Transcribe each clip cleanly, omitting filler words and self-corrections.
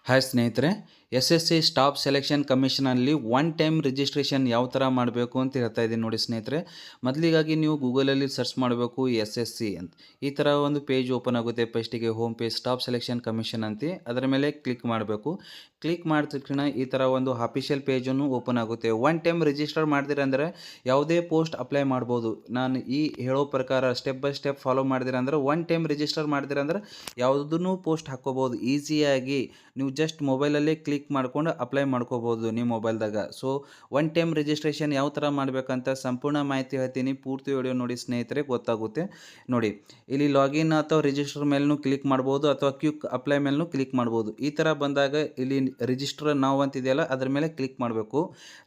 Hi ಸ್ನೇಹಿತರೆ, SSC staff selection ಕಮಿಷನಲ್ಲಿ one time registration ಯಾವ ಥರ ಮಾಡಬೇಕು ಅಂತ ಹೇಳ್ತಾ ಇದ್ದೀನಿ ನೋಡಿ ಸ್ನೇಹಿತರೆ. ಮೊದಲಿಗಾಗಿ ನೀವು ಗೂಗಲಲ್ಲಿ ಸರ್ಚ್ ಮಾಡಬೇಕು SSC ಅಂತ. ಈ ಥರ ಒಂದು ಪೇಜ್ ಓಪನ್ ಆಗುತ್ತೆ. ಫಸ್ಟಿಗೆ home page staff selection commission ಅಂತ ಅದರ ಮೇಲೆ ಕ್ಲಿಕ್ ಮಾಡಬೇಕು. ಕ್ಲಿಕ್ ಮಾಡಿದ ತಕ್ಷಣ ಈ ಥರ ಒಂದು ಅಫಿಷಿಯಲ್ ಪೇಜನ್ನು ಓಪನ್ ಆಗುತ್ತೆ. ಒನ್ ಟೈಮ್ ರಿಜಿಸ್ಟರ್ ಮಾಡಿದಿರಂದರೆ ಯಾವುದೇ ಪೋಸ್ಟ್ ಅಪ್ಲೈ ಮಾಡ್ಬೋದು. ನಾನು ಈ ಹೇಳೋ ಪ್ರಕಾರ ಸ್ಟೆಪ್ ಬೈ ಸ್ಟೆಪ್ ಫಾಲೋ ಮಾಡಿದಿರಂದ್ರೆ ಒನ್ ಟೈಮ್ ರಿಜಿಸ್ಟರ್ ಮಾಡಿದಿರಂದ್ರೆ ಯಾವುದನ್ನು ಪೋಸ್ಟ್ ಹಾಕ್ಕೋಬೋದು ಈಸಿಯಾಗಿ. ನೀವು ಜಸ್ಟ್ ಮೊಬೈಲಲ್ಲೇ ಕ್ಲಿಕ್ ಮಾಡ್ಕೊಂಡು ಅಪ್ಲೈ ಮಾಡ್ಕೋಬೋದು ನಿಮ್ಮ ಮೊಬೈಲ್ದಾಗ. ಸೊ ಒನ್ ಟೈಮ್ ರಿಜಿಸ್ಟ್ರೇಷನ್ ಯಾವ ಥರ ಮಾಡಬೇಕಂತ ಸಂಪೂರ್ಣ ಮಾಹಿತಿ ಹೇಳ್ತೀನಿ. ಪೂರ್ತಿ ವಿಡಿಯೋ ನೋಡಿ ಸ್ನೇಹಿತರೆ, ಗೊತ್ತಾಗುತ್ತೆ. ನೋಡಿ, ಇಲ್ಲಿ ಲಾಗಿನ್ ಅಥವಾ ರಿಜಿಸ್ಟರ್ ಮೇಲೂ ಕ್ಲಿಕ್ ಮಾಡ್ಬೋದು ಅಥವಾ ಕ್ವಿಕ್ ಅಪ್ಲೈ ಮೇಲೂ ಕ್ಲಿಕ್ ಮಾಡ್ಬೋದು. ಈ ಥರ ಬಂದಾಗ ಇಲ್ಲಿ ರಿಜಿಸ್ಟರ್ ನಾವು ಅಂತಿದೆಯಲ್ಲ ಅದ್ರ ಮೇಲೆ ಕ್ಲಿಕ್ ಮಾಡಬೇಕು.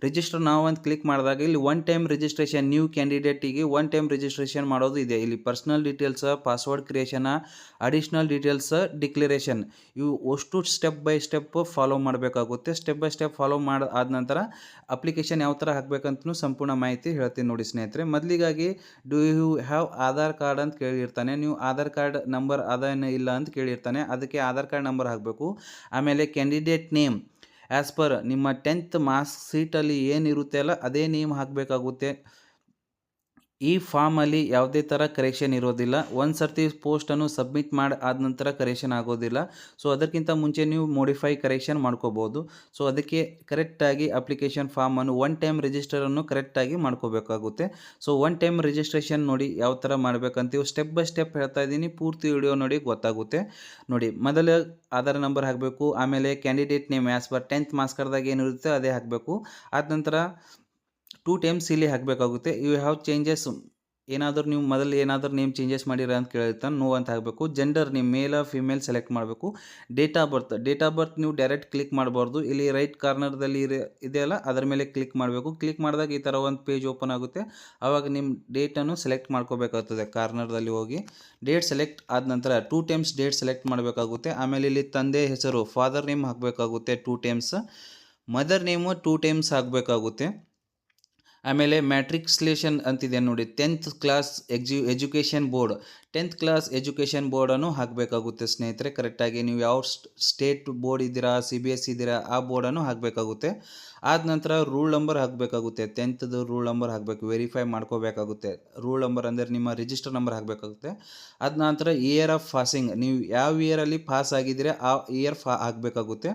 ರಿಜಿಸ್ಟರ್ ನಾವು ಅಂತ ಕ್ಲಿಕ್ ಮಾಡಿದಾಗ ಇಲ್ಲಿ ಒನ್ ಟೈಮ್ ರಿಜಿಸ್ಟ್ರೇಷನ್ ನ್ಯೂ ಕ್ಯಾಂಡಿಡೇಟಿಗೆ ಒನ್ ಟೈಮ್ ರಿಜಿಸ್ಟ್ರೇಷನ್ ಮಾಡೋದು ಇದೆ. ಇಲ್ಲಿ personal details, password creation, additional details, declaration, ಇವು ಅಷ್ಟು ಸ್ಟೆಪ್ ಬೈ ಸ್ಟೆಪ್ ಫಾಲೋ ಮಾಡಬೇಕಾಗುತ್ತೆ. ಸ್ಟೆಪ್ ಬೈ ಸ್ಟೆಪ್ ಫಾಲೋ ಆದ ನಂತರ ಅಪ್ಲಿಕೇಶನ್ ಯಾವ ಥರ ಹಾಕಬೇಕಂತಲೂ ಸಂಪೂರ್ಣ ಮಾಹಿತಿ ಹೇಳ್ತೀನಿ ನೋಡಿ ಸ್ನೇಹಿತರೆ. ಮೊದಲಿಗಾಗಿ do you have Aadhaar card ಅಂತ ಕೇಳಿರ್ತಾನೆ. ನೀವು ಆಧಾರ್ ಕಾರ್ಡ್ ನಂಬರ್ ಅದೇನು ಇಲ್ಲ ಅಂತ ಕೇಳಿರ್ತಾನೆ. ಅದಕ್ಕೆ ಆಧಾರ್ ಕಾರ್ಡ್ ನಂಬರ್ ಹಾಕಬೇಕು. ಆಮೇಲೆ ಕ್ಯಾಂಡಿಡೇಟ್ ನೇಮ್ ಆ್ಯಸ್ ಪರ್ ನಿಮ್ಮ 10th ಮಾರ್ಕ್ಸ್ ಶೀಟಲ್ಲಿ ಏನಿರುತ್ತೆ ಅಲ್ಲ ಅದೇ ನೇಮ್ ಹಾಕಬೇಕಾಗುತ್ತೆ. ಈ ಫಾರ್ಮಲ್ಲಿ ಯಾವುದೇ ಥರ ಕರೆಕ್ಷನ್ ಇರೋದಿಲ್ಲ. ಒಂದು ಸರ್ತಿ ಪೋಸ್ಟನ್ನು ಸಬ್ಮಿಟ್ ಮಾಡಿ ಆದ ನಂತರ ಕರೆಕ್ಷನ್ ಆಗೋದಿಲ್ಲ. ಸೊ ಅದಕ್ಕಿಂತ ಮುಂಚೆ ನೀವು ಮಾಡಿಫೈ ಕರೆಕ್ಷನ್ ಮಾಡ್ಕೋಬೋದು. ಸೊ ಅದಕ್ಕೆ ಕರೆಕ್ಟಾಗಿ ಅಪ್ಲಿಕೇಶನ್ ಫಾರ್ಮನ್ನು ಒನ್ ಟೈಮ್ ರಿಜಿಸ್ಟರನ್ನು ಕರೆಕ್ಟಾಗಿ ಮಾಡ್ಕೋಬೇಕಾಗುತ್ತೆ. ಸೊ ಒನ್ ಟೈಮ್ ರಿಜಿಸ್ಟ್ರೇಷನ್ ನೋಡಿ ಯಾವ ಥರ ಮಾಡಬೇಕಂತೀವಿ ಸ್ಟೆಪ್ ಬೈ ಸ್ಟೆಪ್ ಹೇಳ್ತಾ ಇದ್ದೀನಿ. ಪೂರ್ತಿ ವಿಡಿಯೋ ನೋಡಿ ಗೊತ್ತಾಗುತ್ತೆ. ನೋಡಿ, ಮೊದಲು ಆಧಾರ್ ನಂಬರ್ ಹಾಕಬೇಕು. ಆಮೇಲೆ candidate name as per 10th marks ಕಾರ್ಡ್ದಾಗ ಏನಿರುತ್ತೆ ಅದೇ ಹಾಕಬೇಕು. ಆದ ನಂತರ 2 ಟೈಮ್ಸ್ ಇಲ್ಲಿ ಹಾಕಬೇಕಾಗುತ್ತೆ. ಯು ಹ್ಯಾವ್ ಚೇಂಜಸ್, ಏನಾದರೂ ನೀವು ಮೊದಲು ಏನಾದರೂ ನೇಮ್ ಚೇಂಜಸ್ ಮಾಡಿರ ಅಂತ ಕೇಳಿರ್ತಾನೆ, ನೋ ಅಂತ ಹಾಕಬೇಕು. ಜೆಂಡರ್ ನೀವು ಮೇಲ್ ಫಿಮೇಲ್ ಸೆಲೆಕ್ಟ್ ಮಾಡಬೇಕು. ಡೇಟ್ ಆಫ್ ಬರ್ತ್ ನೀವು ಡೈರೆಕ್ಟ್ ಕ್ಲಿಕ್ ಮಾಡಬಾರ್ದು. ಇಲ್ಲಿ ರೈಟ್ ಕಾರ್ನರ್ದಲ್ಲಿ ಇದೆಯಲ್ಲ ಅದರ ಮೇಲೆ ಕ್ಲಿಕ್ ಮಾಡಬೇಕು. ಕ್ಲಿಕ್ ಮಾಡಿದಾಗ ಈ ಥರ ಒಂದು ಪೇಜ್ ಓಪನ್ ಆಗುತ್ತೆ. ಆವಾಗ ನಿಮ್ಮ ಡೇಟನ್ನು ಸೆಲೆಕ್ಟ್ ಮಾಡ್ಕೋಬೇಕಾಗ್ತದೆ. ಕಾರ್ನರ್ದಲ್ಲಿ ಹೋಗಿ ಡೇಟ್ ಸೆಲೆಕ್ಟ್ ಆದ ನಂತರ 2 ಟೈಮ್ಸ್ ಡೇಟ್ ಸೆಲೆಕ್ಟ್ ಮಾಡಬೇಕಾಗುತ್ತೆ. ಆಮೇಲೆ ಇಲ್ಲಿ ತಂದೆ ಹೆಸರು ಫಾದರ್ ನೇಮ್ ಹಾಕಬೇಕಾಗುತ್ತೆ 2 ಟೈಮ್ಸ್. ಮದರ್ ನೇಮು 2 ಟೈಮ್ಸ್ ಹಾಕಬೇಕಾಗುತ್ತೆ. ಆಮೇಲೆ ಮ್ಯಾಟ್ರಿಕ್ಯುಲೇಷನ್ ಅಂತಿದೆ ನೋಡಿ, 10th class education board, 10th class education ಬೋರ್ಡನ್ನು ಹಾಕಬೇಕಾಗುತ್ತೆ ಸ್ನೇಹಿತರೆ. ಕರೆಕ್ಟಾಗಿ ನೀವು ಯಾವ ಸ್ಟೇಟ್ ಬೋರ್ಡ್ ಇದ್ದೀರಾ, CBSE ಇದ್ದೀರಾ ಆ ಬೋರ್ಡನ್ನು ಹಾಕಬೇಕಾಗುತ್ತೆ. ಆದ ನಂತರ ರೂಲ್ ನಂಬರ್ ಹಾಕಬೇಕಾಗುತ್ತೆ. 10th ರೂಲ್ ನಂಬರ್ ಹಾಕಬೇಕು, ವೆರಿಫೈ ಮಾಡ್ಕೋಬೇಕಾಗುತ್ತೆ. ರೂಲ್ ನಂಬರ್ ಅಂದರೆ ನಿಮ್ಮ ರಿಜಿಸ್ಟರ್ ನಂಬರ್ ಹಾಕಬೇಕಾಗುತ್ತೆ. ಆದ ನಂತರ ಇಯರ್ ಆಫ್ ಪಾಸಿಂಗ್, ನೀವು ಯಾವ ಇಯರಲ್ಲಿ ಪಾಸ್ ಆಗಿದ್ದೀರಾ ಆ ಇಯರ್ ಹಾಕಬೇಕಾಗುತ್ತೆ.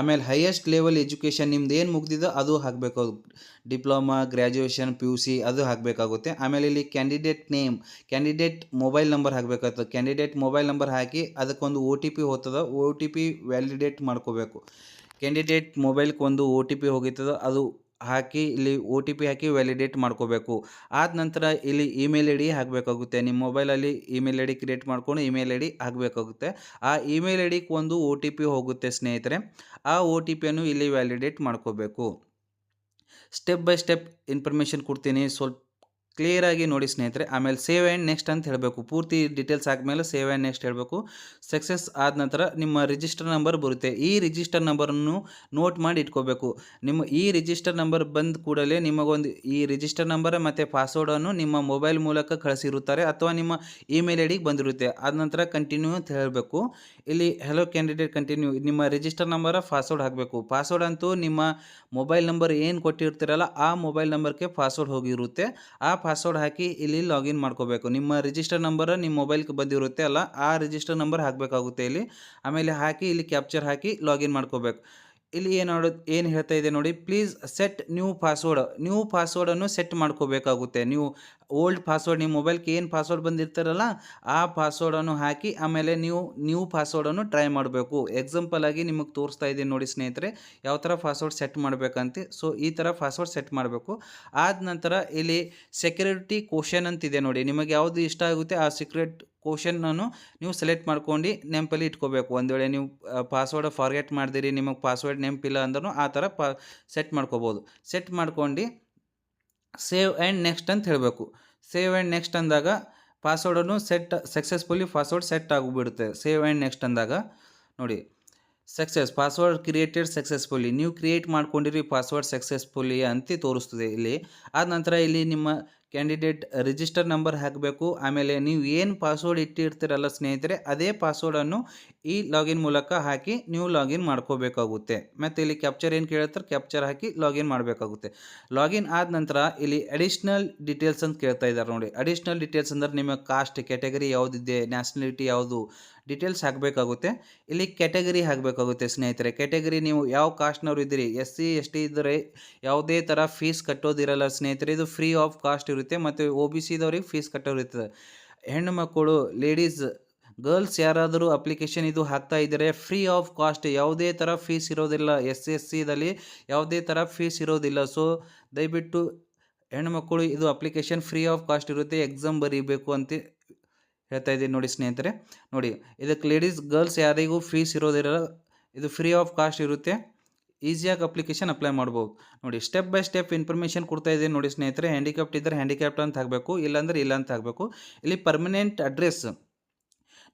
ಆಮೇಲೆ ಹೈಯೆಸ್ಟ್ ಲೆವೆಲ್ ಎಜುಕೇಷನ್ ನಿಮ್ದು ಏನು ಮುಗ್ದಿದೆ ಅದು ಹಾಕಬೇಕಾಗುತ್ತೆ. ಡಿಪ್ಲೊಮಾ, ಗ್ರ್ಯಾಜುಯೇಷನ್, PUC ಅದು ಹಾಕಬೇಕಾಗುತ್ತೆ. ಆಮೇಲೆ ಇಲ್ಲಿ candidate name, candidate mobile number ಹಾಕಬೇಕಾಗ್ತದೆ. ಕ್ಯಾಂಡಿಡೇಟ್ ಮೊಬೈಲ್ ನಂಬರ್ ಹಾಕಿ ಅದಕ್ಕೊಂದು OTP ಹೋಗ್ತದೆ, OTP ವ್ಯಾಲಿಡೇಟ್ ಮಾಡ್ಕೋಬೇಕು. ಕ್ಯಾಂಡಿಡೇಟ್ ಮೊಬೈಲ್ಗೆ ಒಂದು OTP ಹೋಗಿರ್ತದೆ, ಅದು ಹಾಕಿ ಇಲ್ಲಿ OTP ಹಾಕಿ ವ್ಯಾಲಿಡೇಟ್ ಮಾಡ್ಕೋಬೇಕು. ಆದ ನಂತರ ಇಲ್ಲಿ ಇಮೇಲ್ ID ಹಾಕಬೇಕಾಗುತ್ತೆ. ನಿಮ್ಮ ಮೊಬೈಲಲ್ಲಿ ಇಮೇಲ್ ID ಕ್ರಿಯೇಟ್ ಮಾಡ್ಕೊಂಡು ಇಮೇಲ್ ID ಹಾಕಬೇಕಾಗುತ್ತೆ. ಆ ಇಮೇಲ್ IDಗೆ ಒಂದು OTP ಹೋಗುತ್ತೆ ಸ್ನೇಹಿತರೆ. ಆ OTPಯನ್ನು ಇಲ್ಲಿ ವ್ಯಾಲಿಡೇಟ್ ಮಾಡ್ಕೋಬೇಕು. ಸ್ಟೆಪ್ ಬೈ ಸ್ಟೆಪ್ ಇನ್ಫಾರ್ಮೇಷನ್ ಕೊಡ್ತೀನಿ, ಸ್ವಲ್ಪ ಕ್ಲಿಯರಾಗಿ ನೋಡಿ ಸ್ನೇಹಿತರೆ. ಆಮೇಲೆ ಸೇವ್ ಆ್ಯಂಡ್ ನೆಕ್ಸ್ಟ್ ಅಂತ ಹೇಳಬೇಕು. ಪೂರ್ತಿ ಡೀಟೇಲ್ಸ್ ಹಾಕಿದ್ಮೇಲೆ ಸೇವ್ ಆ್ಯಂಡ್ ನೆಕ್ಸ್ಟ್ ಹೇಳಬೇಕು. ಸಕ್ಸಸ್ ಆದ ನಂತರ ನಿಮ್ಮ ರಿಜಿಸ್ಟರ್ ನಂಬರ್ ಬರುತ್ತೆ. ಈ ರಿಜಿಸ್ಟರ್ ನಂಬರನ್ನು ನೋಟ್ ಮಾಡಿ ಇಟ್ಕೋಬೇಕು. ನಿಮ್ಮ ಈ ರಿಜಿಸ್ಟರ್ ನಂಬರ್ ಬಂದ ಕೂಡಲೇ ನಿಮಗೊಂದು ಈ ರಿಜಿಸ್ಟರ್ ನಂಬರ್ ಮತ್ತು ಪಾಸ್ವರ್ಡನ್ನು ನಿಮ್ಮ ಮೊಬೈಲ್ ಮೂಲಕ ಕಳಿಸಿರುತ್ತಾರೆ ಅಥವಾ ನಿಮ್ಮ ಇಮೇಲ್ ಐಡಿಗೆ ಬಂದಿರುತ್ತೆ. ಆದ ನಂತರ ಕಂಟಿನ್ಯೂ ಅಂತ ಹೇಳಬೇಕು. ಇಲ್ಲಿ ಹೆಲೋ ಕ್ಯಾಂಡಿಡೇಟ್ ಕಂಟಿನ್ಯೂ, ನಿಮ್ಮ ರಿಜಿಸ್ಟರ್ ನಂಬರ ಪಾಸ್ವರ್ಡ್ ಹಾಕಬೇಕು. ಪಾಸ್ವರ್ಡ್ ಅಂತೂ ನಿಮ್ಮ ಮೊಬೈಲ್ ನಂಬರ್ ಏನು ಕೊಟ್ಟಿರ್ತೀರಲ್ಲ ಆ ಮೊಬೈಲ್ ನಂಬರ್ಗೆ ಪಾಸ್ವರ್ಡ್ ಹೋಗಿರುತ್ತೆ. ಆ ಪಾಸ್ವರ್ಡ್ ಹಾಕಿ ಇಲ್ಲಿ ಲಾಗಿನ್ ಮಾಡ್ಕೋಬೇಕು. ನಿಮ್ಮ ರಿಜಿಸ್ಟರ್ ನಂಬರ್ ನಿಮ್ಮ ಮೊಬೈಲ್ಗೆ ಬಂದಿರುತ್ತೆ ಅಲ್ಲ ಆ ರಿಜಿಸ್ಟರ್ ನಂಬರ್ ಹಾಕಬೇಕಾಗುತ್ತೆ ಇಲ್ಲಿ. ಆಮೇಲೆ ಹಾಕಿ ಇಲ್ಲಿ ಕ್ಯಾಪ್ಚರ್ ಹಾಕಿ ಲಾಗಿನ್ ಮಾಡ್ಕೋಬೇಕು. ಇಲ್ಲಿ ಏನು ಹೇಳ್ತಾ ಇದೆ ನೋಡಿ, ಪ್ಲೀಸ್ ಸೆಟ್ ನ್ಯೂ ಪಾಸ್ವರ್ಡನ್ನು ಸೆಟ್ ಮಾಡ್ಕೋಬೇಕಾಗುತ್ತೆ. ನೀವು ಓಲ್ಡ್ ಪಾಸ್ವರ್ಡ್ ನಿಮ್ಮ ಮೊಬೈಲ್ಗೆ ಏನು ಪಾಸ್ವರ್ಡ್ ಬಂದಿರ್ತಾರಲ್ಲ ಆ ಪಾಸ್ವರ್ಡನ್ನು ಹಾಕಿ ಆಮೇಲೆ ನೀವು ನ್ಯೂ ಪಾಸ್ವರ್ಡನ್ನು ಟ್ರೈ ಮಾಡಬೇಕು. ಎಕ್ಸಾಂಪಲ್ ಆಗಿ ನಿಮಗೆ ತೋರಿಸ್ತಾ ಇದ್ದೀನಿ ನೋಡಿ ಸ್ನೇಹಿತರೆ ಯಾವ ಥರ ಪಾಸ್ವರ್ಡ್ ಸೆಟ್ ಮಾಡಬೇಕಂತ. ಸೊ ಈ ಥರ ಪಾಸ್ವರ್ಡ್ ಸೆಟ್ ಮಾಡಬೇಕು. ಆದ ನಂತರ ಇಲ್ಲಿ ಸೆಕ್ಯೂರಿಟಿ ಕ್ವಶನ್ ಅಂತಿದೆ ನೋಡಿ, ನಿಮಗೆ ಯಾವುದು ಇಷ್ಟ ಆಗುತ್ತೆ ಆ ಸೀಕ್ರೆಟ್ ಕ್ವಶನ್ನನ್ನು ನೀವು ಸೆಲೆಕ್ಟ್ ಮಾಡ್ಕೊಂಡು ನೆನಪಲ್ಲಿ ಇಟ್ಕೋಬೇಕು. ಒಂದು ವೇಳೆ ನೀವು ಪಾಸ್ವರ್ಡ್ ಫಾರ್ಗೆಟ್ ಮಾಡಿದಿರಿ, ನಿಮಗೆ ಪಾಸ್ವರ್ಡ್ ನೆನಪಿಲ್ಲ ಅಂದ್ರೂ ಆ ಥರ ಸೆಟ್ ಮಾಡ್ಕೋಬೋದು. ಸೆಟ್ ಮಾಡ್ಕೊಂಡು ಸೇವ್ ಆ್ಯಂಡ್ ನೆಕ್ಸ್ಟ್ ಅಂತ ಹೇಳಬೇಕು. ಸೇವ್ ಆ್ಯಂಡ್ ನೆಕ್ಸ್ಟ್ ಅಂದಾಗ ಪಾಸ್ವರ್ಡನ್ನು ಸಕ್ಸಸ್ಫುಲಿ ಪಾಸ್ವರ್ಡ್ ಸೆಟ್ ಆಗಿಬಿಡುತ್ತೆ. ಸೇವ್ ಆ್ಯಂಡ್ ನೆಕ್ಸ್ಟ್ ಅಂದಾಗ ನೋಡಿ, ಸಕ್ಸಸ್ ಪಾಸ್ವರ್ಡ್ ಕ್ರಿಯೇಟೆಡ್ ಸಕ್ಸಸ್ಫುಲಿ ನೀವು ಕ್ರಿಯೇಟ್ ಮಾಡ್ಕೊಂಡಿರಿ ಪಾಸ್ವರ್ಡ್ ಸಕ್ಸಸ್ಫುಲಿ ಅಂತ ತೋರಿಸ್ತದೆ ಇಲ್ಲಿ. ಆದ ನಂತರ ಇಲ್ಲಿ ನಿಮ್ಮ ಕ್ಯಾಂಡಿಡೇಟ್ ರಿಜಿಸ್ಟರ್ ನಂಬರ್ ಹಾಕಬೇಕು. ಆಮೇಲೆ ನೀವು ಏನು ಪಾಸ್ವರ್ಡ್ ಇಟ್ಟಿರ್ತೀರಲ್ಲ ಸ್ನೇಹಿತರೆ, ಅದೇ ಪಾಸ್ವರ್ಡನ್ನು ಈ ಲಾಗಿನ್ ಮೂಲಕ ಹಾಕಿ ನೀವು ಲಾಗಿನ್ ಮಾಡ್ಕೋಬೇಕಾಗುತ್ತೆ. ಮತ್ತು ಇಲ್ಲಿ ಕ್ಯಾಪ್ಚರ್ ಏನು ಕೇಳ್ತಾರೆ, ಕ್ಯಾಪ್ಚರ್ ಹಾಕಿ ಲಾಗಿನ್ ಮಾಡಬೇಕಾಗುತ್ತೆ. ಲಾಗಿನ್ ಆದ ನಂತರ ಇಲ್ಲಿ ಅಡಿಷ್ನಲ್ ಡೀಟೇಲ್ಸ್ ಅಂತ ಕೇಳ್ತಾ ಇದ್ದಾರೆ ನೋಡಿ. ಅಡಿಷ್ನಲ್ ಡೀಟೇಲ್ಸ್ ಅಂದ್ರೆ ನಿಮ್ಮ ಕಾಸ್ಟ್ ಕ್ಯಾಟಗರಿ ಯಾವುದಿದೆ, ನ್ಯಾಷನಾಲಿಟಿ ಯಾವುದು, ಡೀಟೇಲ್ಸ್ ಹಾಕಬೇಕಾಗುತ್ತೆ. ಇಲ್ಲಿ ಕ್ಯಾಟಗರಿ ಹಾಕಬೇಕಾಗುತ್ತೆ ಸ್ನೇಹಿತರೆ. ಕ್ಯಾಟಗರಿ ನೀವು ಯಾವ ಕಾಸ್ಟ್ನವ್ರು ಇದ್ದೀರಿ, SC ST ಇದ್ದರೆ ಯಾವುದೇ ಥರ ಫೀಸ್ ಕಟ್ಟೋದಿರಲ್ಲ ಸ್ನೇಹಿತರೆ, ಇದು ಫ್ರೀ ಆಫ್ ಕಾಸ್ಟ್ ಇರುತ್ತೆ. ಮತ್ತು OBC ದವ್ರಿಗೆ ಫೀಸ್ ಕಟ್ಟೋರಿರ್ತದೆ. ಹೆಣ್ಣು ಮಕ್ಕಳು, ಲೇಡೀಸ್, ಗರ್ಲ್ಸ್ ಯಾರಾದರೂ ಅಪ್ಲಿಕೇಶನ್ ಇದು ಹಾಕ್ತಾ ಇದ್ದರೆ ಫ್ರೀ ಆಫ್ ಕಾಸ್ಟ್, ಯಾವುದೇ ಥರ ಫೀಸ್ ಇರೋದಿಲ್ಲ. SC ದಲ್ಲಿ ಯಾವುದೇ ಥರ ಫೀಸ್ ಇರೋದಿಲ್ಲ. ಸೊ ದಯವಿಟ್ಟು ಹೆಣ್ಮಕ್ಕಳು ಇದು ಅಪ್ಲಿಕೇಶನ್ ಫ್ರೀ ಆಫ್ ಕಾಸ್ಟ್ ಇರುತ್ತೆ, ಎಕ್ಸಾಮ್ ಬರೀಬೇಕು ಅಂತ ಹೇಳ್ತಾ ಇದ್ದೀನಿ ನೋಡಿ ಸ್ನೇಹಿತರೆ. ನೋಡಿ ಇದಕ್ಕೆ ಲೇಡೀಸ್ ಗರ್ಲ್ಸ್ ಯಾರಿಗೂ ಫೀಸ್ ಇರೋದಿರಲ್ಲ, ಇದು ಫ್ರೀ ಆಫ್ ಕಾಸ್ಟ್ ಇರುತ್ತೆ. ಈಸಿಯಾಗಿ ಅಪ್ಲಿಕೇಶನ್ ಅಪ್ಲೈ ಮಾಡ್ಬೋದು. ನೋಡಿ ಸ್ಟೆಪ್ ಬೈ ಸ್ಟೆಪ್ ಇನ್ಫಾರ್ಮೇಷನ್ ಕೊಡ್ತಾ ಇದ್ದೀನಿ ನೋಡಿ ಸ್ನೇಹಿತರೆ. ಹ್ಯಾಂಡಿಕ್ಯಾಪ್ಟ್ ಇದ್ದರೆ ಹ್ಯಾಂಡಿಕ್ಯಾಪ್ಟ್ ಅಂತ ಹಾಕಬೇಕು, ಇಲ್ಲಾಂದರೆ ಇಲ್ಲ ಅಂತ ಹಾಕಬೇಕು. ಇಲ್ಲಿ ಪರ್ಮನೆಂಟ್ ಅಡ್ರೆಸ್,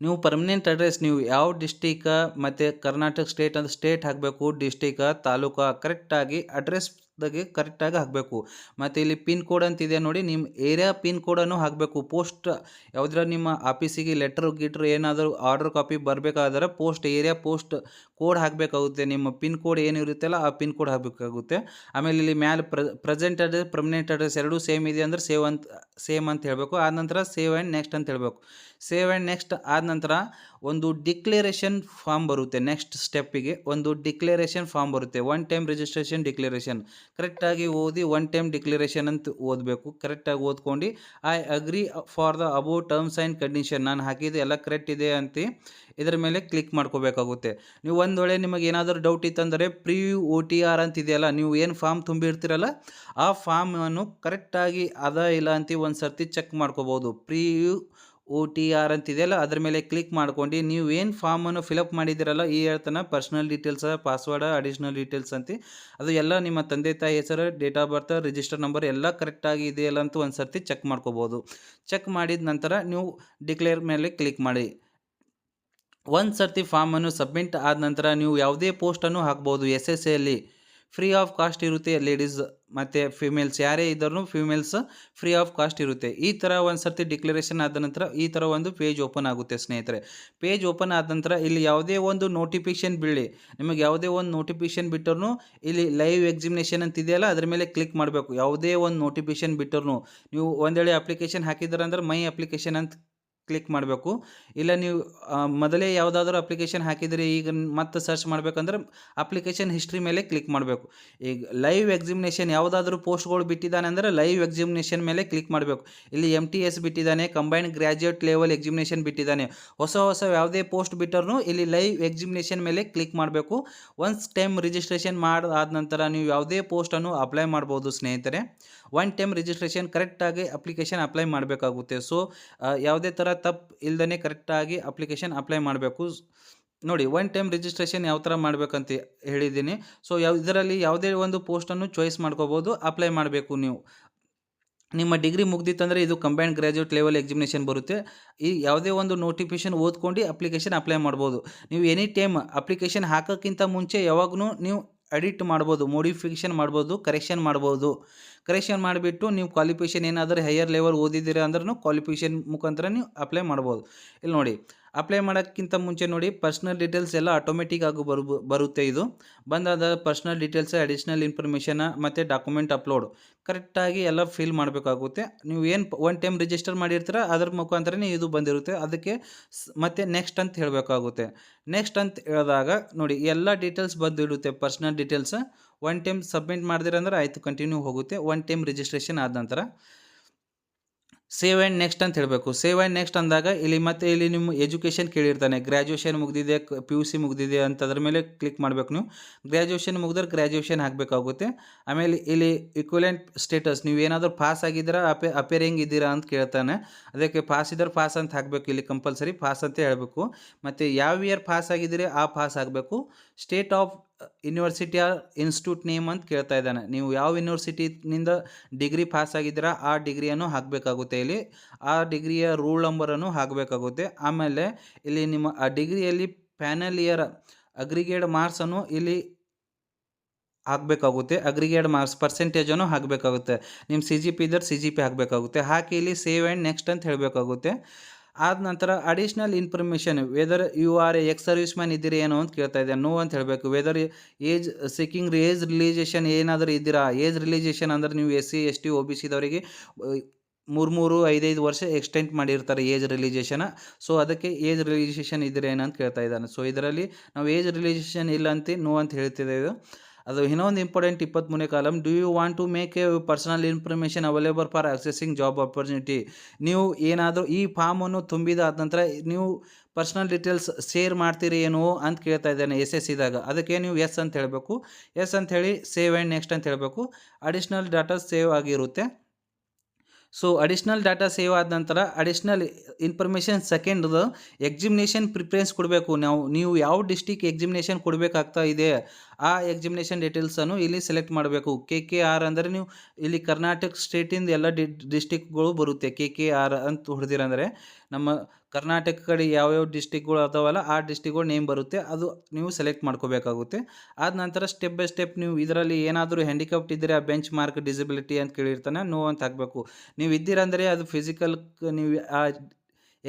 ನೀವು ಪರ್ಮನೆಂಟ್ ಅಡ್ರೆಸ್ ನೀವು ಯಾವ ಡಿಸ್ಟಿಕ ಮತ್ತು ಕರ್ನಾಟಕ ಸ್ಟೇಟ್ ಅಂತ ಸ್ಟೇಟ್ ಹಾಕಬೇಕು, ಡಿಸ್ಟಿಕ, ತಾಲೂಕು ಕರೆಕ್ಟಾಗಿ ಅಡ್ರೆಸ್ದಾಗೆ ಕರೆಕ್ಟಾಗಿ ಹಾಕಬೇಕು. ಮತ್ತು ಇಲ್ಲಿ ಪಿನ್ ಕೋಡ್ ಅಂತಿದೆ ನೋಡಿ, ನಿಮ್ಮ ಏರಿಯಾ ಪಿನ್ ಕೋಡನ್ನು ಹಾಕಬೇಕು. ಪೋಸ್ಟ್ ಯಾವುದ್ರ ನಿಮ್ಮ ಆಫೀಸಿಗೆ ಲೆಟ್ರ್ ಗಿಟ್ರ್ ಏನಾದರೂ ಆರ್ಡರ್ ಕಾಪಿ ಬರಬೇಕಾದ್ರೆ ಪೋಸ್ಟ್ ಏರಿಯಾ ಪೋಸ್ಟ್ ಕೋಡ್ ಹಾಕಬೇಕಾಗುತ್ತೆ. ನಿಮ್ಮ ಪಿನ್ ಕೋಡ್ ಏನಿರುತ್ತಲ್ಲ ಆ ಪಿನ್ ಕೋಡ್ ಹಾಕಬೇಕಾಗುತ್ತೆ. ಆಮೇಲೆ ಇಲ್ಲಿ ಮ್ಯಾಲೆ ಪ್ರೆಸೆಂಟ್ ಅಡ್ರೆಸ್ ಪರ್ಮನೆಂಟ್ ಅಡ್ರೆಸ್ ಎರಡೂ ಸೇಮ್ ಇದೆ ಅಂದರೆ ಸೇಮ್ ಅಂತ ಹೇಳಬೇಕು. ಆದ ನಂತರ ಸೇವ್ ಆ್ಯಂಡ್ ನೆಕ್ಸ್ಟ್ ಅಂತ ಹೇಳಬೇಕು. ಸೇವ್ ಆ್ಯಂಡ್ ನೆಕ್ಸ್ಟ್ ಆದ ನಂತರ ಒಂದು ಡಿಕ್ಲೇರೇಷನ್ ಫಾರ್ಮ್ ಬರುತ್ತೆ. ನೆಕ್ಸ್ಟ್ ಸ್ಟೆಪ್ಪಿಗೆ ಒಂದು ಡಿಕ್ಲೇರೇಷನ್ ಫಾರ್ಮ್ ಬರುತ್ತೆ. ಒನ್ ಟೈಮ್ ರಿಜಿಸ್ಟ್ರೇಷನ್ ಡಿಕ್ಲೇರೇಷನ್ ಕರೆಕ್ಟಾಗಿ ಓದಿ ಒನ್ ಟೈಮ್ ಡಿಕ್ಲೇರೇಷನ್ ಅಂತ ಓದಬೇಕು. ಕರೆಕ್ಟಾಗಿ ಓದ್ಕೊಂಡು I agree for the above terms and condition, ನಾನು ಹಾಕಿದ್ದು ಎಲ್ಲ ಕರೆಕ್ಟ್ ಇದೆ ಅಂತ ಇದರ ಮೇಲೆ ಕ್ಲಿಕ್ ಮಾಡ್ಕೋಬೇಕಾಗುತ್ತೆ. ನೀವು ಒಂದು ವೇಳೆ ನಿಮಗೆ ಏನಾದರೂ ಡೌಟ್ ಇತ್ತಂದರೆ ಪ್ರಿವ್ಯೂ OTR ಅಂತಿದೆಯಲ್ಲ, ನೀವು ಏನು ಫಾರ್ಮ್ ತುಂಬಿರ್ತೀರಲ್ಲ ಆ ಫಾರ್ಮನ್ನು ಕರೆಕ್ಟಾಗಿ ಅದ ಇಲ್ಲ ಅಂತ ಒಂದು ಸರ್ತಿ ಚೆಕ್ ಮಾಡ್ಕೋಬೋದು. ಪ್ರಿವ್ಯೂ OTR ಅಂತಿದೆಯಲ್ಲ ಅದ್ರ ಮೇಲೆ ಕ್ಲಿಕ್ ಮಾಡ್ಕೊಂಡು ನೀವು ಏನು ಫಾರ್ಮನ್ನು ಫಿಲಪ್ ಮಾಡಿದ್ದೀರಲ್ಲ ಈ ಹೇಳ್ತಾನೆ personal details, password, additional details ಅಂತ ಅದು ಎಲ್ಲ ನಿಮ್ಮ ತಂದೆ ತಾಯಿ ಹೆಸರು, date of birth, register number ಎಲ್ಲ ಕರೆಕ್ಟಾಗಿ ಇದೆಯಲ್ಲ ಅಂತ ಒಂದು ಸರ್ತಿ ಚೆಕ್ ಮಾಡ್ಕೋಬೋದು. ಚೆಕ್ ಮಾಡಿದ ನಂತರ ನೀವು ಡಿಕ್ಲೇರ್ ಮೇಲೆ ಕ್ಲಿಕ್ ಮಾಡಿ. ಒಂದು ಸರ್ತಿ ಫಾರ್ಮನ್ನು ಸಬ್ಮಿಟ್ ಆದ ನಂತರ ನೀವು ಯಾವುದೇ ಪೋಸ್ಟನ್ನು ಹಾಕ್ಬೋದು. SSAಯಲ್ಲಿ ಫ್ರೀ ಆಫ್ ಕಾಸ್ಟ್ ಇರುತ್ತೆ. ಲೇಡೀಸ್ ಮತ್ತು ಫಿಮೇಲ್ಸ್ ಯಾರೇ ಇದ್ದರೂ ಫಿಮೇಲ್ಸ್ ಫ್ರೀ ಆಫ್ ಕಾಸ್ಟ್ ಇರುತ್ತೆ. ಈ ಥರ ಒಂದು ಸರ್ತಿ ಡಿಕ್ಲರೇಷನ್ ಆದ ನಂತರ ಈ ಥರ ಒಂದು ಪೇಜ್ ಓಪನ್ ಆಗುತ್ತೆ ಸ್ನೇಹಿತರೆ. ಪೇಜ್ ಓಪನ್ ಆದ ನಂತರ ಇಲ್ಲಿ ಯಾವುದೇ ಒಂದು ನೋಟಿಫಿಕೇಷನ್ ಬೀಳಿ, ನಿಮಗೆ ಯಾವುದೇ ಒಂದು ನೋಟಿಫಿಕೇಷನ್ ಬಿಟ್ಟರೂ ಇಲ್ಲಿ ಲೈವ್ ಎಕ್ಸಾಮಿನೇಷನ್ ಅಂತ ಇದೆಯಲ್ಲ ಅದ್ರ ಮೇಲೆ ಕ್ಲಿಕ್ ಮಾಡಬೇಕು. ಯಾವುದೇ ಒಂದು ನೋಟಿಫಿಕೇಷನ್ ಬಿಟ್ಟರೂ ನೀವು ಒಂದು ವೇಳೆ ಅಪ್ಲಿಕೇಶನ್ ಹಾಕಿದ್ದೀರಂದ್ರೆ ಮೈ ಅಪ್ಲಿಕೇಶನ್ ಅಂತ ಕ್ಲಿಕ್ ಮಾಡಬೇಕು. ಇಲ್ಲ ನೀವು ಮೊದಲೇ ಯಾವುದಾದ್ರೂ ಅಪ್ಲಿಕೇಶನ್ ಹಾಕಿದರೆ ಈಗ ಮತ್ತೆ ಸರ್ಚ್ ಮಾಡಬೇಕಂದ್ರೆ ಅಪ್ಲಿಕೇಶನ್ ಹಿಸ್ಟ್ರಿ ಮೇಲೆ ಕ್ಲಿಕ್ ಮಾಡಬೇಕು. ಈಗ ಲೈವ್ ಎಕ್ಸಾಮಿನೇಷನ್ ಯಾವುದಾದ್ರೂ ಪೋಸ್ಟ್ಗಳು ಬಿಟ್ಟಿದ್ದಾನೆ ಅಂದರೆ ಲೈವ್ ಎಕ್ಸಾಮಿನೇಷನ್ ಮೇಲೆ ಕ್ಲಿಕ್ ಮಾಡಬೇಕು. ಇಲ್ಲಿ MTS ಬಿಟ್ಟಿದ್ದಾನೆ, ಕಂಬೈನ್ಡ್ ಗ್ರ್ಯಾಜುಯೇಟ್ ಲೆವೆಲ್ ಎಕ್ಸಾಮಿನೇಷನ್ ಬಿಟ್ಟಿದ್ದಾನೆ. ಹೊಸ ಯಾವುದೇ ಪೋಸ್ಟ್ ಬಿಟ್ಟರೂ ಇಲ್ಲಿ ಲೈವ್ ಎಕ್ಸಾಮಿನೇಷನ್ ಮೇಲೆ ಕ್ಲಿಕ್ ಮಾಡಬೇಕು. ಒನ್ಸ್ ಟೈಮ್ ರಿಜಿಸ್ಟ್ರೇಷನ್ ಆದ ನಂತರ ನೀವು ಯಾವುದೇ ಪೋಸ್ಟನ್ನು ಅಪ್ಲೈ ಮಾಡ್ಬೋದು ಸ್ನೇಹಿತರೆ. ಒನ್ ಟೈಮ್ ರಿಜಿಸ್ಟ್ರೇಷನ್ ಕರೆಕ್ಟಾಗಿ ಅಪ್ಲಿಕೇಶನ್ ಅಪ್ಲೈ ಮಾಡಬೇಕಾಗುತ್ತೆ. ಸೊ ಯಾವುದೇ ಥರ ತಪ್ಪು ಇಲ್ದೇ ಕರೆಕ್ಟಾಗಿ ಅಪ್ಲಿಕೇಶನ್ ಅಪ್ಲೈ ಮಾಡಬೇಕು. ನೋಡಿ ಒನ್ ಟೈಮ್ ರಿಜಿಸ್ಟ್ರೇಷನ್ ಯಾವ ಥರ ಮಾಡಬೇಕಂತ ಹೇಳಿದ್ದೀನಿ. ಸೊ ಇದರಲ್ಲಿ ಯಾವುದೇ ಒಂದು ಪೋಸ್ಟನ್ನು ಚಾಯ್ಸ್ ಮಾಡ್ಕೋಬೋದು, ಅಪ್ಲೈ ಮಾಡಬೇಕು. ನೀವು ನಿಮ್ಮ ಡಿಗ್ರಿ ಮುಗ್ದಿತ್ತಂದರೆ ಇದು ಕಂಬೈನ್ಡ್ ಗ್ರ್ಯಾಜುಯೇಟ್ ಲೆವೆಲ್ ಎಕ್ಸಾಮಿನೇಷನ್ ಬರುತ್ತೆ. ಈ ಯಾವುದೇ ಒಂದು ನೋಟಿಫಿಕೇಷನ್ ಓದ್ಕೊಂಡು ಅಪ್ಲಿಕೇಶನ್ ಅಪ್ಲೈ ಮಾಡ್ಬೋದು. ನೀವು ಎನಿ ಟೈಮ್ ಅಪ್ಲಿಕೇಶನ್ ಹಾಕೋಕ್ಕಿಂತ ಮುಂಚೆ ಯಾವಾಗೂ ನೀವು ಎಡಿಟ್ ಮಾಡ್ಬೋದು, ಮೋಡಿಫಿಕೇಷನ್ ಮಾಡ್ಬೋದು, ಕರೆಕ್ಷನ್ ಮಾಡ್ಬೋದು. ಕರೆಕ್ಷನ್ ಮಾಡಿಬಿಟ್ಟು ನೀವು ಕ್ವಾಲಿಫಿಕೇಷನ್ ಏನಾದರೂ ಹೈಯರ್ ಲೆವೆಲ್ ಓದಿದ್ದೀರಾ ಅಂದ್ರೂ ಕ್ವಾಲಿಫಿಕೇಷನ್ ಮುಖಾಂತರ ನೀವು ಅಪ್ಲೈ ಮಾಡ್ಬೋದು. ಇಲ್ಲಿ ನೋಡಿ ಅಪ್ಲೈ ಮಾಡೋಕ್ಕಿಂತ ಮುಂಚೆ ನೋಡಿ ಪರ್ಸ್ನಲ್ ಡೀಟೇಲ್ಸ್ ಎಲ್ಲ ಆಟೋಮೆಟಿಕ್ ಆಗಿ ಬರುತ್ತೆ. ಇದು ಬಂದಾದ ಪರ್ಸ್ನಲ್ ಡೀಟೇಲ್ಸ್, ಅಡಿಷ್ನಲ್ ಇನ್ಫಾರ್ಮೇಷನ್ ಮತ್ತು ಡಾಕ್ಯುಮೆಂಟ್ ಅಪ್ಲೋಡ್ ಕರೆಕ್ಟಾಗಿ ಎಲ್ಲ ಫಿಲ್ ಮಾಡಬೇಕಾಗುತ್ತೆ. ನೀವು ಏನು ಒನ್ ಟೈಮ್ ರಿಜಿಸ್ಟರ್ ಮಾಡಿರ್ತೀರ ಅದ್ರ ಮುಖಾಂತರನೇ ಇದು ಬಂದಿರುತ್ತೆ. ಅದಕ್ಕೆ ಮತ್ತೆ ನೆಕ್ಸ್ಟ್ ಅಂತ ಹೇಳಬೇಕಾಗುತ್ತೆ. ನೆಕ್ಸ್ಟ್ ಅಂತ ಹೇಳಿದಾಗ ನೋಡಿ ಎಲ್ಲ ಡೀಟೇಲ್ಸ್ ಬಂದಿರುತ್ತೆ. Personal details one time submit ಮಾಡಿದಿರಂದ್ರೆ ಆಯಿತು, ಕಂಟಿನ್ಯೂ ಹೋಗುತ್ತೆ. ಒನ್ ಟೈಮ್ ರಿಜಿಸ್ಟ್ರೇಷನ್ ಆದ ನಂತರ ಸೇವ್ ಆ್ಯಂಡ್ ನೆಕ್ಸ್ಟ್ ಅಂತ ಹೇಳಬೇಕು. ಸೇವ್ ಆ್ಯಂಡ್ ನೆಕ್ಸ್ಟ್ ಅಂದಾಗ ಇಲ್ಲಿ ನಿಮ್ಮ ಎಜುಕೇಷನ್ ಕೇಳಿರ್ತಾನೆ. ಗ್ರ್ಯಾಜುಯೇಷನ್ ಮುಗಿದಿದೆ, PUC ಮುಗಿದಿದೆ ಅಂತ ಅದ್ರ ಮೇಲೆ ಕ್ಲಿಕ್ ಮಾಡಬೇಕು. ನೀವು ಗ್ರ್ಯಾಜುಯೇಷನ್ ಮುಗಿದ್ರೆ ಗ್ರ್ಯಾಜುಯೇಷನ್ ಹಾಕಬೇಕಾಗುತ್ತೆ. ಆಮೇಲೆ ಇಲ್ಲಿ ಇಕ್ವಲೆಂಟ್ ಸ್ಟೇಟಸ್, ನೀವು ಏನಾದರೂ ಪಾಸ್ ಆಗಿದ್ದೀರಾ, ಅಪೇರಿಂಗ್ ಇದ್ದೀರಾ ಅಂತ ಕೇಳ್ತಾನೆ. ಅದಕ್ಕೆ ಪಾಸ್ ಇದ್ದರೆ ಪಾಸ್ ಅಂತ ಹಾಕಬೇಕು. ಇಲ್ಲಿ ಕಂಪಲ್ಸರಿ ಪಾಸ್ ಅಂತ ಹೇಳಬೇಕು. ಮತ್ತು ಯಾವ ಇಯರ್ ಪಾಸ್ ಆಗಿದ್ದೀರಿ ಆ ಪಾಸ್ ಆಗಬೇಕು. State of university or institute name ಅಂತ ಕೇಳ್ತಾ ಇದ್ದಾನೆ. ನೀವು ಯಾವ ಯೂನಿವರ್ಸಿಟಿನಿಂದ ಡಿಗ್ರಿ ಪಾಸ್ ಆಗಿದ್ದೀರಾ ಆ ಡಿಗ್ರಿಯನ್ನು ಹಾಕಬೇಕಾಗುತ್ತೆ. ಇಲ್ಲಿ ಆ ಡಿಗ್ರಿಯ ರೂಲ್ ನಂಬರನ್ನು ಹಾಕಬೇಕಾಗುತ್ತೆ. ಆಮೇಲೆ ಇಲ್ಲಿ ನಿಮ್ಮ ಆ ಡಿಗ್ರಿಯಲ್ಲಿ ಫೈನಲ್ ಇಯರ್ ಅಗ್ರಿಗೇಟ್ ಮಾರ್ಕ್ಸನ್ನು ಇಲ್ಲಿ ಹಾಕಬೇಕಾಗುತ್ತೆ. ಅಗ್ರಿಗೇಟ್ ಮಾರ್ಕ್ಸ್ ಪರ್ಸೆಂಟೇಜನ್ನು ಹಾಕಬೇಕಾಗುತ್ತೆ. ನಿಮ್ಮ CGP ಇದ್ದರೆ CGP ಹಾಕಬೇಕಾಗುತ್ತೆ. ಹಾಕಿ ಇಲ್ಲಿ ಸೇವ್ ಆ್ಯಂಡ್ ನೆಕ್ಸ್ಟ್ ಅಂತ ಹೇಳಬೇಕಾಗುತ್ತೆ. ಆದ ನಂತರ additional information whether you are ex service man ಇದ್ದೀರಿ ಏನೋ ಅಂತ ಕೇಳ್ತಾ ಇದೆ. ನೋ ಅಂತ ಹೇಳಬೇಕು. Whether age seeking age relaxation ಏನಾದರೂ ಇದ್ದೀರಾ. ಏಜ್ ರಿಲೀಜೇಷನ್ ಅಂದರೆ ನೀವು SC ST OBC ದವರಿಗೆ 3-5 ವರ್ಷ ಎಕ್ಸ್ಟೆಂಟ್ ಮಾಡಿರ್ತಾರೆ ಏಜ್ ರಿಲೀಜೇಷನ್. ಸೊ ಅದಕ್ಕೆ ಏಜ್ ರಿಲೀಜೇಷನ್ ಇದ್ದೀರಾ ಏನೋ ಅಂತ ಕೇಳ್ತಾ ಇದ್ದಾನೆ. ಸೊ ಇದರಲ್ಲಿ ನಾವು ಏಜ್ ರಿಲೀಜೇಷನ್ ಇಲ್ಲ ಅಂತ ನೋ ಅಂತ ಹೇಳ್ತಿದ್ದೇವೆ. ಅದು ಇನ್ನೊಂದು ಇಂಪಾರ್ಟೆಂಟ್ 23ನೇ column, do you want to make a personal information available for accessing job opportunity. ನೀವು ಏನಾದರೂ ಈ ಫಾರ್ಮನ್ನು ತುಂಬಿದಾದ ನಂತರ ನೀವು ಪರ್ಸನಲ್ ಡೀಟೇಲ್ಸ್ ಶೇರ್ ಮಾಡ್ತೀರಿ ಏನೋ ಅಂತ ಕೇಳ್ತಾ ಇದ್ದಾನೆ SSCದಾಗ. ಅದಕ್ಕೆ ನೀವು ಎಸ್ ಅಂತ ಹೇಳಬೇಕು. ಎಸ್ ಅಂತ ಹೇಳಿ ಸೇವ್ ಆ್ಯಂಡ್ ನೆಕ್ಸ್ಟ್ ಅಂತ ಹೇಳಬೇಕು. ಅಡಿಷ್ನಲ್ ಡಾಟಾ ಸೇವ್ ಆಗಿರುತ್ತೆ. ಸೊ ಅಡಿಷ್ನಲ್ ಡಾಟಾ ಸೇವ್ ಆದ ನಂತರ ಅಡಿಷ್ನಲ್ ಇನ್ಫಾರ್ಮೇಷನ್ ಸೆಕೆಂಡ್ದು ಎಕ್ಸಾಮಿನೇಷನ್ ಪ್ರಿಫರೆನ್ಸ್ ಕೊಡಬೇಕು. ನೀವು ಯಾವ ಡಿಸ್ಟಿಕ್ ಎಕ್ಸಾಮಿನೇಷನ್ ಕೊಡಬೇಕಾಗ್ತಾ ಇದೆ ಆ ಎಕ್ಸಾಮಿನೇಷನ್ ಡೀಟೇಲ್ಸನ್ನು ಇಲ್ಲಿ ಸೆಲೆಕ್ಟ್ ಮಾಡಬೇಕು. KKR ಅಂದರೆ ನೀವು ಇಲ್ಲಿ ಕರ್ನಾಟಕ ಸ್ಟೇಟಿಂದ ಎಲ್ಲ ಡಿಸ್ಟಿಕ್ಗಳು ಬರುತ್ತೆ. KKR ಅಂತ ಹೊಡೆದಿರಂದರೆ ನಮ್ಮ ಕರ್ನಾಟಕ ಕಡೆ ಯಾವ್ಯಾವ ಡಿಸ್ಟಿಕ್ಗಳು ಅದಾವಲ್ಲ ಆ ಡಿಸ್ಟಿಕ್ಗಳು ನೇಮ್ ಬರುತ್ತೆ. ಅದು ನೀವು ಸೆಲೆಕ್ಟ್ ಮಾಡ್ಕೋಬೇಕಾಗುತ್ತೆ. ಆದ ನಂತರ ಸ್ಟೆಪ್ ಬೈ ಸ್ಟೆಪ್ ನೀವು ಇದರಲ್ಲಿ ಏನಾದರೂ ಹ್ಯಾಂಡಿಕ್ಯಾಪ್ಟ್ ಇದ್ದರೆ ಆ ಬೆಂಚ್ ಮಾರ್ಕ್ ಡಿಸಬಿಲಿಟಿ ಅಂತ ಕೇಳಿರ್ತಾನೆ, ನೋ ಅಂತ ಹಾಕಬೇಕು. ನೀವು ಇದ್ದೀರಂದರೆ ಅದು ಫಿಸಿಕಲ್ ನೀವು ಆ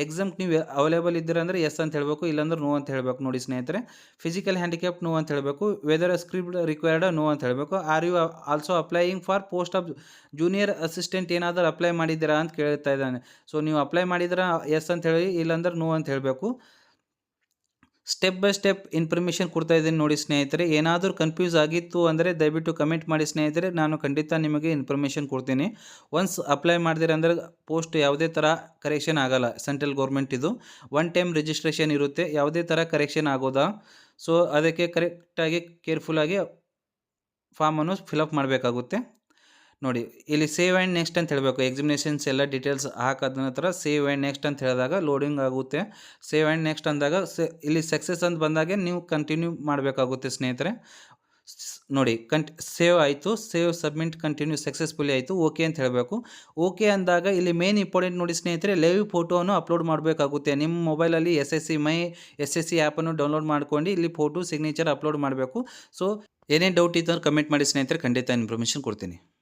ಎಕ್ಸಾಮ್ಗೆ ನೀವು ಅವೈಲೇಬಲ್ ಇದ್ದೀರಂದರೆ ಎಸ್ ಅಂತ ಹೇಳಬೇಕು, ಇಲ್ಲಾಂದ್ರೆ ನೋ ಅಂತ ಹೇಳಬೇಕು. ನೋಡಿ ಸ್ನೇಹಿತರೆ, ಫಿಸಿಕಲ್ ಹ್ಯಾಂಡಿಕ್ಯಾಪ್ ನೋ ಅಂತ ಹೇಳಬೇಕು. ವೆದರ್ ಸ್ಕ್ರಿಪ್ಟ್ ರಿಕ್ವೈರ್ಡ್ ನೋ ಅಂತ ಹೇಳಬೇಕು. Are you also applying for post of junior assistant ಏನಾದರೂ ಅಪ್ಲೈ ಮಾಡಿದ್ದೀರಾ ಅಂತ ಕೇಳ್ತಾ ಇದ್ದಾನೆ. ಸೊ ನೀವು ಅಪ್ಲೈ ಮಾಡಿದ್ರೆ ಎಸ್ ಅಂತ ಹೇಳಿ, ಇಲ್ಲಾಂದ್ರೆ ನೋ ಅಂತ ಹೇಳಬೇಕು. ಸ್ಟೆಪ್ ಬೈ ಸ್ಟೆಪ್ ಇನ್ಫಾರ್ಮೇಷನ್ ಕೊಡ್ತಾ ಇದ್ದೀನಿ ನೋಡಿ ಸ್ನೇಹಿತರೆ. ಏನಾದರೂ ಕನ್ಫ್ಯೂಸ್ ಆಗಿತ್ತು ಅಂದರೆ ದಯವಿಟ್ಟು ಕಮೆಂಟ್ ಮಾಡಿ ಸ್ನೇಹಿತರೆ, ನಾನು ಖಂಡಿತ ನಿಮಗೆ ಇನ್ಫಾರ್ಮೇಷನ್ ಕೊಡ್ತೀನಿ. ಒನ್ಸ್ ಅಪ್ಲೈ ಮಾಡಿದಿರ ಅಂದರೆ ಪೋಸ್ಟ್ ಯಾವುದೇ ಥರ ಕರೆಕ್ಷನ್ ಆಗಲ್ಲ. ಸೆಂಟ್ರಲ್ ಗೌರ್ಮೆಂಟ್ ಇದು ಒನ್ ಟೈಮ್ ರಿಜಿಸ್ಟ್ರೇಷನ್ ಇರುತ್ತೆ, ಯಾವುದೇ ಥರ ಕರೆಕ್ಷನ್ ಆಗೋದಾ. ಸೊ ಅದಕ್ಕೆ ಕರೆಕ್ಟಾಗಿ ಕೇರ್ಫುಲ್ಲಾಗಿ ಫಾರ್ಮನ್ನು ಫಿಲಪ್ ಮಾಡಬೇಕಾಗುತ್ತೆ. ನೋಡಿ ಇಲ್ಲಿ ಸೇವ್ ಆ್ಯಂಡ್ ನೆಕ್ಸ್ಟ್ ಅಂತ ಹೇಳಬೇಕು. ಎಕ್ಸಾಮಿನೇಷನ್ಸ್ ಎಲ್ಲ ಡೀಟೇಲ್ಸ್ ಹಾಕಾದ ನಂತರ ಸೇವ್ ಆ್ಯಂಡ್ ನೆಕ್ಸ್ಟ್ ಅಂತ ಹೇಳಿದಾಗ ಲೋಡಿಂಗ್ ಆಗುತ್ತೆ. ಸೇವ್ ಆ್ಯಂಡ್ ನೆಕ್ಸ್ಟ್ ಅಂದಾಗ ಇಲ್ಲಿ ಸಕ್ಸಸ್ ಅಂತ ಬಂದಾಗ ನೀವು ಕಂಟಿನ್ಯೂ ಮಾಡಬೇಕಾಗುತ್ತೆ ಸ್ನೇಹಿತರೆ. ನೋಡಿ ಸೇವ್ ಆಯಿತು, ಸೇವ್ ಸಬ್ಮಿಟ್ ಕಂಟಿನ್ಯೂ ಸಕ್ಸಸ್ಫುಲಿ ಆಯಿತು, ಓಕೆ ಅಂತ ಹೇಳಬೇಕು. ಓಕೆ ಅಂದಾಗ ಇಲ್ಲಿ ಮೇನ್ ಇಂಪಾರ್ಟೆಂಟ್ ನೋಡಿ ಸ್ನೇಹಿತರೆ, ಲೈವ್ ಫೋಟೋವನ್ನು ಅಪ್ಲೋಡ್ ಮಾಡಬೇಕಾಗುತ್ತೆ. ನಿಮ್ಮ ಮೊಬೈಲಲ್ಲಿ SSC ಆ್ಯಪನ್ನು ಡೌನ್ಲೋಡ್ ಮಾಡ್ಕೊಂಡು ಇಲ್ಲಿ ಫೋಟೋ ಸಿಗ್ನೇಚರ್ ಅಪ್ಲೋಡ್ ಮಾಡಬೇಕು. ಸೊ ಏನೇ ಡೌಟ್ ಇದ್ದರೆ ಕಮೆಂಟ್ ಮಾಡಿ ಸ್ನೇಹಿತರೆ, ಖಂಡಿತ ಇನ್ಫಾರ್ಮೇಷನ್ ಕೊಡ್ತೀನಿ.